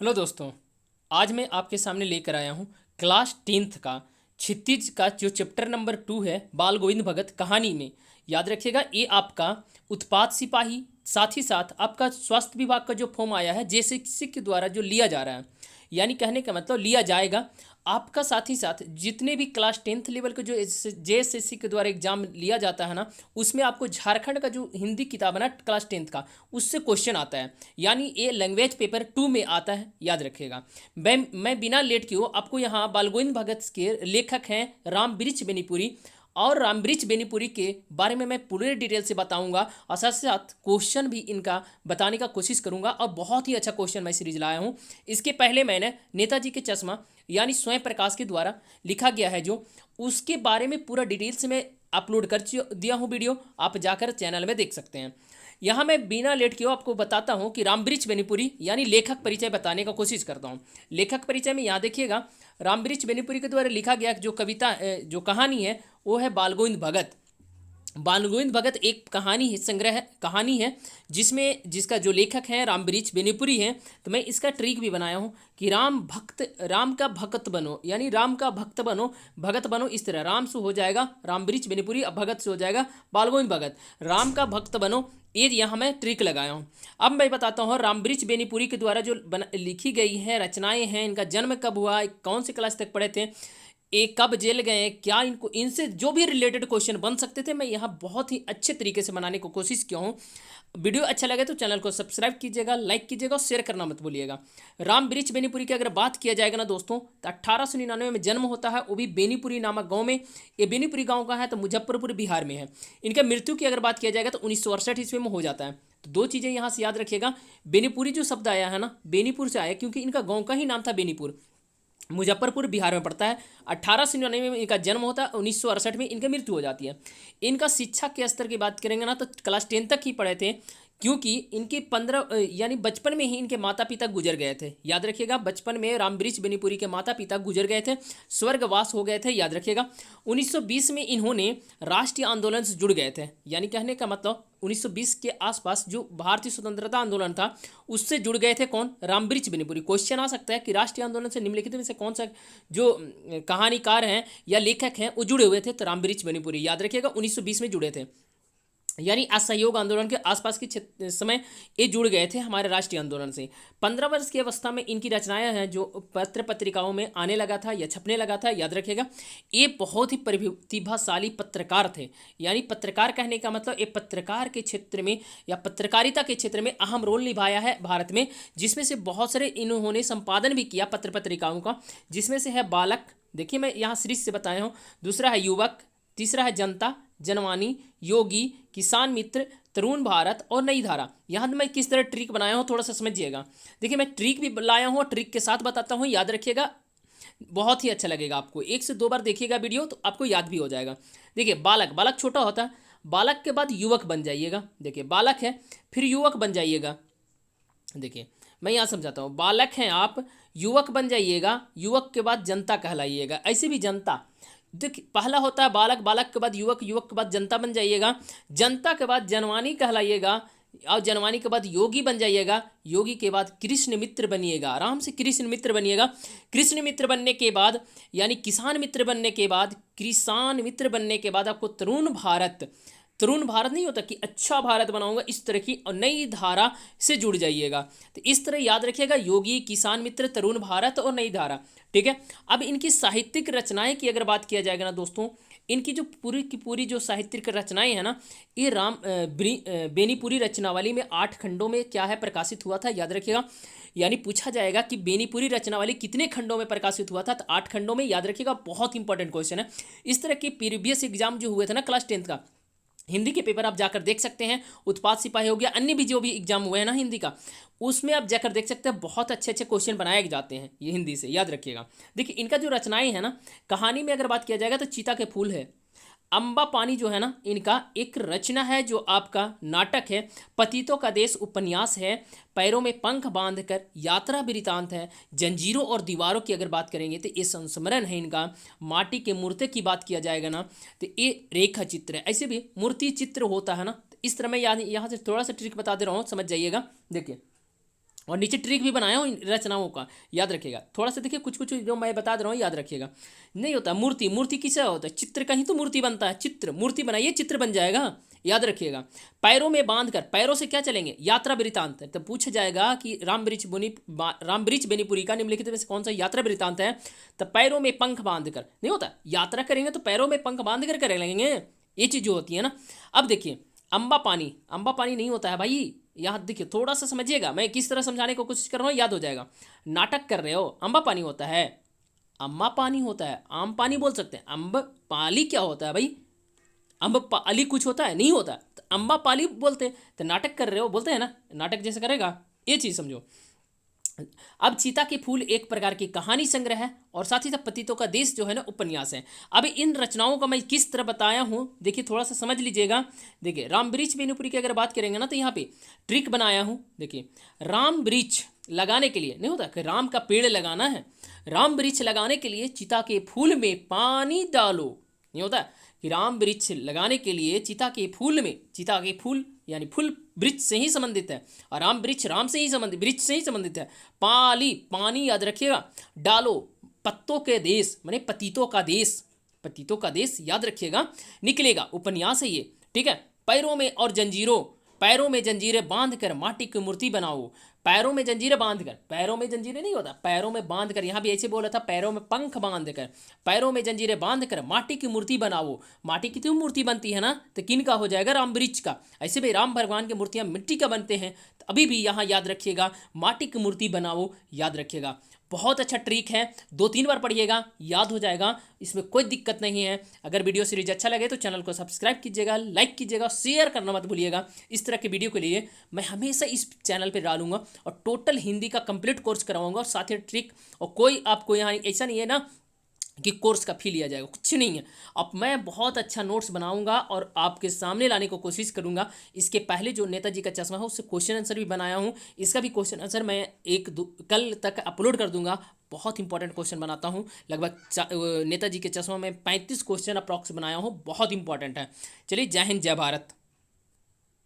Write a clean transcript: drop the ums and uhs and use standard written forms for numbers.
Hello दोस्तों। आज मैं आपके सामने लेकर आया हूँ क्लास 10th का क्षितिज का जो चैप्टर नंबर 2 है बाल गोविंद भगत कहानी में। याद रखिएगा, ये आपका उत्पाद सिपाही, साथ ही साथ आपका स्वास्थ्य विभाग का जो फॉर्म आया है जेएसएससी के द्वारा जो लिया जा रहा है, यानी कहने का मतलब लिया जाएगा आपका। साथ ही साथ जितने भी क्लास 10th लेवल का जो जेएसएससी के द्वारा एग्जाम लिया जाता है ना, उसमें आपको झारखंड का जो हिंदी किताब है ना क्लास 10th का, उससे क्वेश्चन आता है। यानी ये लैंग्वेज पेपर 2 में आता है, याद रखिएगा। मैं बिना लेट किए आपको यहाँ बाल गोविंद भगत के लेखक हैं राम वृक्ष बेनीपुरी, और राम वृक्ष बेनीपुरी के बारे में मैं पूरे डिटेल से बताऊंगा, और साथ साथ क्वेश्चन भी इनका बताने का कोशिश करूंगा। और बहुत ही अच्छा क्वेश्चन मैं सीरीज लाया हूं। इसके पहले मैंने नेताजी के चश्मा यानी स्वयं प्रकाश के द्वारा लिखा गया है जो, उसके बारे में पूरा डिटेल से मैं अपलोड कर दिया हूँ वीडियो, आप जाकर चैनल में देख सकते हैं। यहाँ मैं बिना लेट किए आपको बताता हूँ कि राम वृक्ष बेनीपुरी यानी लेखक परिचय बताने का कोशिश करता हूँ। लेखक परिचय में यहाँ देखिएगा, राम वृक्ष बेनीपुरी के द्वारा लिखा गया जो कविता जो कहानी है वो है बाल गोविंद भगत। बाल गोविंद भगत एक कहानी है, संग्रह कहानी है, जिसमें जिसका जो लेखक है राम वृक्ष बेनीपुरी है। तो मैं इसका ट्रिक भी बनाया हूँ कि राम का भक्त बनो, यानी राम का भक्त बनो, भगत बनो। इस तरह राम से हो जाएगा राम वृक्ष बेनीपुरी, अब भगत से हो जाएगा बाल गोविंद भगत। राम का भक्त बनो, ये यहाँ मैं ट्रिक लगाया हूँ। अब मैं बताता हूँ राम वृक्ष बेनीपुरी के द्वारा जो लिखी गई है रचनाएं हैं, इनका जन्म कब हुआ, कौन से क्लास तक पढ़े थे, एक कब जेल गए, क्या इनको इनसे जो भी रिलेटेड क्वेश्चन बन सकते थे, मैं यहाँ बहुत ही अच्छे तरीके से बनाने की कोशिश किया हूँ। वीडियो अच्छा लगे तो चैनल को सब्सक्राइब कीजिएगा, लाइक कीजिएगा और शेयर करना मत भूलिएगा। राम वृक्ष बेनीपुरी की अगर बात किया जाएगा ना दोस्तों, तो 1899 में जन्म होता है, वो भी बेनीपुरी नामक गाँव में। ये बेनीपुरी गाँव का है तो मुजफ्फरपुर बिहार में है। इनका मृत्यु की अगर बात किया जाएगा तो 1968 ईस्वी में हो जाता है। तो दो चीज़ें यहाँ से याद रखिएगा, बेनीपुरी जो शब्द आया है ना, बेनीपुर से आया क्योंकि इनका गाँव का ही नाम था बेनीपुर, मुजफ्फरपुर बिहार में पड़ता है। 1899 में इनका जन्म होता है, 1968 में इनकी मृत्यु हो जाती है। इनका शिक्षा के स्तर की बात करेंगे ना तो क्लास 10 तक ही पढ़े थे, क्योंकि इनके 15 यानी बचपन में ही इनके माता पिता गुजर गए थे। याद रखिएगा, बचपन में राम वृक्ष बेनीपुरी के माता पिता गुजर गए थे, स्वर्गवास हो गए थे। याद रखिएगा, 1920 में इन्होंने राष्ट्रीय आंदोलन से जुड़ गए थे। यानी कहने का मतलब 1920 के आसपास जो भारतीय स्वतंत्रता आंदोलन था उससे जुड़ गए थे। कौन? राम वृक्ष बेनीपुरी। क्वेश्चन आ सकता है कि राष्ट्रीय आंदोलन से निम्नलिखित में से कौन सा जो कहानीकार हैं या लेखक हैं वो जुड़े हुए थे, तो राम वृक्ष बेनीपुरी। याद रखिएगा 1920 में जुड़े थे, यानी असहयोग आंदोलन के आसपास के समय ये जुड़ गए थे हमारे राष्ट्रीय आंदोलन से। 15 वर्ष की अवस्था में इनकी रचनाएं हैं जो पत्र पत्रिकाओं में आने लगा था या छपने लगा था। याद रखिएगा, ये बहुत ही प्रतिभाशाली पत्रकार थे। यानी पत्रकार कहने का मतलब ये पत्रकार के क्षेत्र में या पत्रकारिता के क्षेत्र में अहम रोल निभाया है भारत में, जिसमें से बहुत सारे इन्होंने संपादन भी किया पत्र पत्रिकाओं का। जिसमें से है बालक, देखिए मैं यहाँ सीरीज से बताया हूँ, दूसरा है युवक, तीसरा है जनता, जनवाणी, योगी, किसान मित्र, तरुण भारत और नई धारा। यहाँ मैं किस तरह ट्रिक बनाया हूँ थोड़ा सा समझिएगा। देखिए मैं ट्रिक भी लाया हूँ और ट्रिक के साथ बताता हूँ, याद रखिएगा, बहुत ही अच्छा लगेगा आपको। 1 से 2 बार देखिएगा वीडियो तो आपको याद भी हो जाएगा। देखिए बालक, बालक छोटा होता है, बालक के बाद युवक बन जाइएगा। देखिए बालक है फिर युवक बन जाइएगा। देखिए मैं यहाँ समझाता हूँ, बालक हैं आप, युवक बन जाइएगा, युवक के बाद जनता कहलाइएगा। ऐसे भी जनता, देखिए पहला होता है बालक, बालक के बाद युवक, युवक के बाद जनता बन जाइएगा, जनता के बाद जनवाणी कहलाइएगा, और जनवाणी के बाद योगी बन जाइएगा, योगी के बाद कृष्ण मित्र बनिएगा, आराम से कृष्ण मित्र बनिएगा। कृष्ण मित्र बनने के बाद यानी किसान मित्र बनने के बाद, किसान मित्र बनने के बाद आपको तरुण भारत, तरुण भारत नहीं होता कि अच्छा भारत बनाऊंगा, इस तरह की और नई धारा से जुड़ जाइएगा। तो इस तरह याद रखिएगा, योगी, किसान मित्र, तरुण भारत और नई धारा। ठीक है, अब इनकी साहित्यिक रचनाएं की अगर बात किया जाएगा ना दोस्तों, इनकी जो पूरी की पूरी जो साहित्यिक रचनाएं हैं ना, ये बेनीपुरी रचनावली में 8 खंडों में क्या है प्रकाशित हुआ था। याद रखिएगा, यानी पूछा जाएगा कि बेनीपुरी रचनावली कितने खंडों में प्रकाशित हुआ था, तो 8 खंडों में। याद रखिएगा, बहुत इंपॉर्टेंट क्वेश्चन है। इस तरह के प्रीवियस एग्जाम जो हुए थे ना क्लास 10th का, हिंदी के पेपर आप जाकर देख सकते हैं। उत्पाद सिपाही हो गया, अन्य भी जो भी एग्जाम हुए हैं ना हिंदी का, उसमें आप जाकर देख सकते हैं, बहुत अच्छे अच्छे क्वेश्चन बनाए जाते हैं ये हिंदी से। याद रखिएगा, देखिए इनका जो रचनाएं हैं ना, कहानी में अगर बात किया जाएगा तो चीता के फूल है, अम्बा पानी जो है ना इनका एक रचना है जो आपका नाटक है, पतितों का देश उपन्यास है, पैरों में पंख बांधकर यात्रा वृतांत है, जंजीरों और दीवारों की अगर बात करेंगे तो ये संस्मरण है इनका, माटी के मूर्ति की बात किया जाएगा ना तो ये रेखा चित्र है। ऐसे भी मूर्ति चित्र होता है ना, तो इस तरह मैं यहाँ से थोड़ा सा ट्रिक बता दे रहा हूँ, समझ जाइएगा। देखिए और नीचे ट्रिक भी बनाया हूँ इन रचनाओं का, याद रखिएगा। थोड़ा सा देखिए, कुछ कुछ जो मैं बता दे रहा हूँ याद रखिएगा। नहीं होता मूर्ति, मूर्ति किसे होता है? चित्र का ही तो मूर्ति बनता है। चित्र, मूर्ति बनाइए चित्र बन जाएगा, याद रखिएगा। पैरों में बांध कर, पैरों से क्या चलेंगे? यात्रा वृतांत। तो पूछा जाएगा कि राम वृक्ष बेनीपुरी का निम्नलिखित में से कौन सा यात्रा वृतांत है? तो पैरों में पंख बांध कर, नहीं होता, यात्रा करेंगे तो पैरों में पंख बांध कर करेंगे, ये चीज़ जो होती है ना। अब देखिए, अम्बा पानी, अम्बा पानी नहीं होता है भाई, यहाँ देखिए थोड़ा सा समझिएगा, मैं किस तरह समझाने की कोशिश कर रहा हूँ, याद हो जाएगा। नाटक कर रहे हो, अम्बा पानी होता है, अम्मा पानी होता है, आम पानी बोल सकते हैं। अम्ब पाली क्या होता है भाई? अम्ब पाली कुछ होता है? नहीं होता, तो अम्बा पाली बोलते हैं। तो नाटक कर रहे हो बोलते हैं ना, नाटक जैसे करेगा, ये चीज़ समझो। अब चीता के फूल एक प्रकार की कहानी संग्रह है और साथ ही साथ पतितों का देश जो है ना उपन्यास है। अब इन रचनाओं का मैं किस तरह बताया हूँ, देखिए थोड़ा सा समझ लीजिएगा। देखिए राम वृक्ष बेनीपुरी की अगर बात करेंगे ना, तो यहाँ पे ट्रिक बनाया हूँ। देखिए, राम वृक्ष लगाने के लिए, नहीं होता कि राम का पेड़ लगाना है, राम वृक्ष लगाने के लिए चिता के फूल में पानी डालो, नहीं होता कि राम वृक्ष लगाने के लिए चिता के फूल में, चिता के फूल यानी फूल वृक्ष से ही संबंधित है, और राम वृक्ष राम से ही संबंधित, वृक्ष से ही संबंधित है। पाली, पानी याद रखिएगा। डालो, पत्तों के देश माने पतितों का देश, पतितों का देश याद रखिएगा। निकलेगा, उपन्यास है ये, ठीक है। पैरों में और जंजीरों, पैरों में जंजीरें बांध कर माटी की मूर्ति बनाओ, पैरों में जंजीरें बांध कर, पैरों में जंजीरें नहीं होता, पैरों में बांध कर, यहाँ भी ऐसे बोला था, पैरों में पंख बांध कर, पैरों में जंजीरें बांध कर माटी की मूर्ति बनाओ। माटी की तो मूर्ति बनती है ना, तो किन का हो जाएगा? राम वृक्ष का। ऐसे भी राम भगवान की मूर्तियां मिट्टी का बनते हैं, तो अभी भी यहाँ याद रखिएगा, माटी की मूर्ति बनाओ, याद रखिएगा। बहुत अच्छा ट्रिक है, 2-3 बार पढ़िएगा, याद हो जाएगा, इसमें कोई दिक्कत नहीं है। अगर वीडियो सीरीज अच्छा लगे तो चैनल को सब्सक्राइब कीजिएगा, लाइक कीजिएगा, शेयर करना मत भूलिएगा। इस तरह के वीडियो के लिए मैं हमेशा इस चैनल पर डालूंगा और टोटल हिंदी का कंप्लीट कोर्स कराऊंगा, और साथ ही ट्रिक। और कोई आपको यहाँ ऐसा नहीं है ना कि कोर्स का फी लिया जाएगा, कुछ नहीं है। अब मैं बहुत अच्छा नोट्स बनाऊंगा और आपके सामने लाने को कोशिश करूंगा। इसके पहले जो नेताजी का चश्मा है उससे क्वेश्चन आंसर भी बनाया हूं, इसका भी क्वेश्चन आंसर मैं कल तक अपलोड कर दूंगा। बहुत इंपॉर्टेंट क्वेश्चन बनाता हूं, लगभग नेताजी के चश्मा में 35 क्वेश्चन अप्रॉक्स बनाया हूं, बहुत इंपॉर्टेंट है। चलिए, जय हिंद, जय भारत।